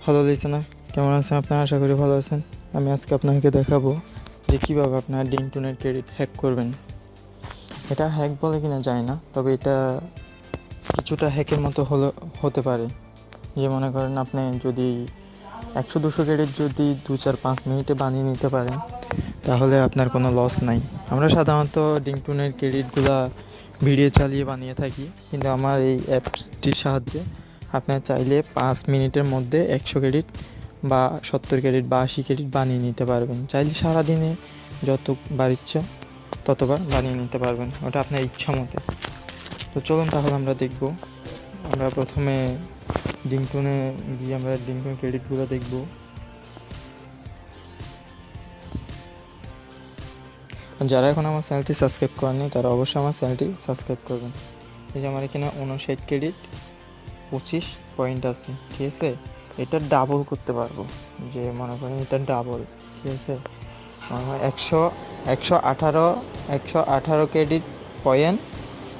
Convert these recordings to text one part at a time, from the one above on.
Hello listener, কেমন আছেন আপনারা? আশা করি ভালো আছেন। আমি আজকে আপনাকে দেখাবো যে কীভাবে আপনারা ডিংটনের ক্রেডিট হ্যাক করবেন। এটা হ্যাক বলে কিনা যায় না, তবে এটা কিছুটা হ্যাকের মতো হতে পারে। যে মনে করেন আপনি যদি 100-200 ক্রেডিট যদি 2-4-5 মিনিটে বানিয়ে নিতে পারেন, তাহলে আপনার কোনো লস নাই। আমরা সাধারণত ডিংটনের ক্রেডিটগুলা ভিডিও চালিয়ে বানিয়ে থাকি, কিন্তু আমার এই অ্যাপসটির সাহায্যে আপনার চাইলে 5 মিনিটের মধ্যে 100 ক্রেডিট বা 70 ক্রেডিট বা 80 ক্রেডিট বানিয়ে নিতে পারবেন। চাইলে সারাদিনে যতবার ইচ্ছা ততবার বানিয়ে নিতে পারবেন, ওটা আপনার ইচ্ছা মতো। তো চলুন তাহলে আমরা দেখব। আমরা প্রথমে ডিংটনে গিয়ে আমরা ডিংটন ক্রেডিটগুলো দেখব। যারা এখন আমার চ্যানেলটি সাবস্ক্রাইব করেনি তারা অবশ্যই আমার চ্যানেলটি সাবস্ক্রাইব করবেন। এই যে আমার এখানে 59 ক্রেডিট 25 পয়েন্ট আছে, ঠিক আছে। এটা ডাবল করতে পারবো, যে মনে করেন এটা ডাবল, ঠিক আছে। 118 ক্রেডিট পয়েন্ট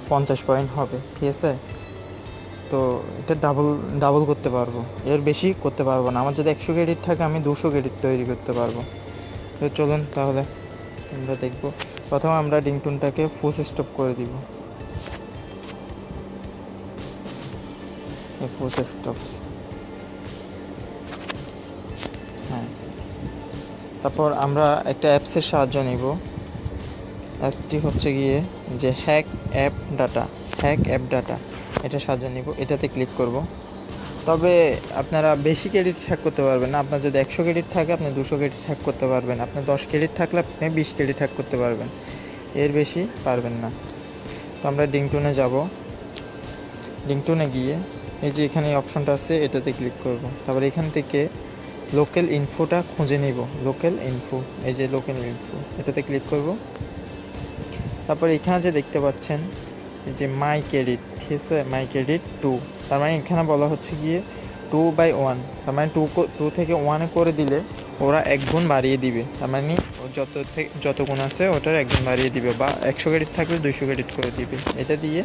50 পয়েন্ট হবে, ঠিক আছে। তো এটা ডাবল করতে পারবো, এর বেশি করতে পারবো না। আমার যদি 100 ক্রেডিট থাকে আমি 200 ক্রেডিট তৈরি করতে পারবো। তো চলুন তাহলে আমরা দেখব। প্রথমে আমরা ডিংটনটাকে ফুল স্টপ করে দিব, ফুল স্টপ। হ্যাঁ, তারপর আমরা একটা অ্যাপসের সাহায্য নিব। অ্যাপসটি হচ্ছে গিয়ে যে হ্যাক অ্যাপ ডাটা, এটা সাহায্য নিব। এটাতে ক্লিক করব। তবে আপনারা বেশি ক্রেডিট হ্যাক করতে পারবেন না। আপনার যদি 100 ক্রেডিট থাকে আপনি 200 ক্রেডিট হ্যাক করতে পারবেন। আপনার 10 ক্রেডিট থাকলে আপনি 20 ক্রেডিট হ্যাক করতে পারবেন, এর বেশি পারবেন না। তো আমরা ডিংটনে যাব। ডিংটনে গিয়ে এই যে এখানে অপশনটা আছে, এটাতে ক্লিক করব। তারপর এখান থেকে লোকাল ইনফোটা খুঁজে নিব। লোকাল ইনফো, এই যে লোকাল ইনফো, এটাতে ক্লিক করব। তারপর এখানে যে দেখতে পাচ্ছেন যে মাই ক্রেডিট, ঠিক আছে, মাই ক্রেডিট 2। তার মানে এখানে বলা হচ্ছে গিয়ে 2/1, তার মানে 2 থেকে 1 করে দিলে ওরা 1 গুণ বাড়িয়ে দিবে। তার মানে যত গুণ আছে ওটার 1 গুণ বাড়িয়ে দিবে, বা 100 ক্রেডিট থাকলে 200 ক্রেডিট করে দিবে। এটা দিয়ে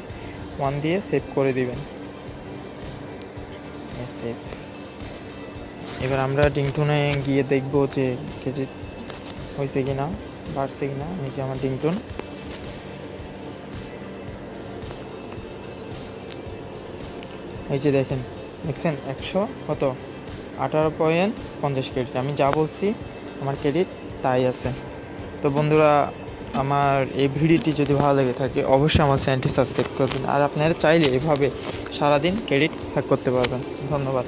1 দিয়ে সেভ করে দিবেন, সেভ। এবার আমরা ডিংটনে গিয়ে দেখব যে ক্রেডিট হয়েছে কিনা, বাড়ছে কিনা। নিচে আমার ডিংটন, এই যে দেখছেন 118.50 ক্রেডিট। আমি যা বলছি আমার ক্রেডিট তাই আছে। তো বন্ধুরা, আমার এই ভিডিওটি যদি ভালো লেগে থাকে অবশ্যই আমার চ্যানেলটি সাবস্ক্রাইব করবেন। আর আপনারা চাইলে এভাবে সারাদিন ক্রেডিট হ্যাক করতে পারবেন। ধন্যবাদ।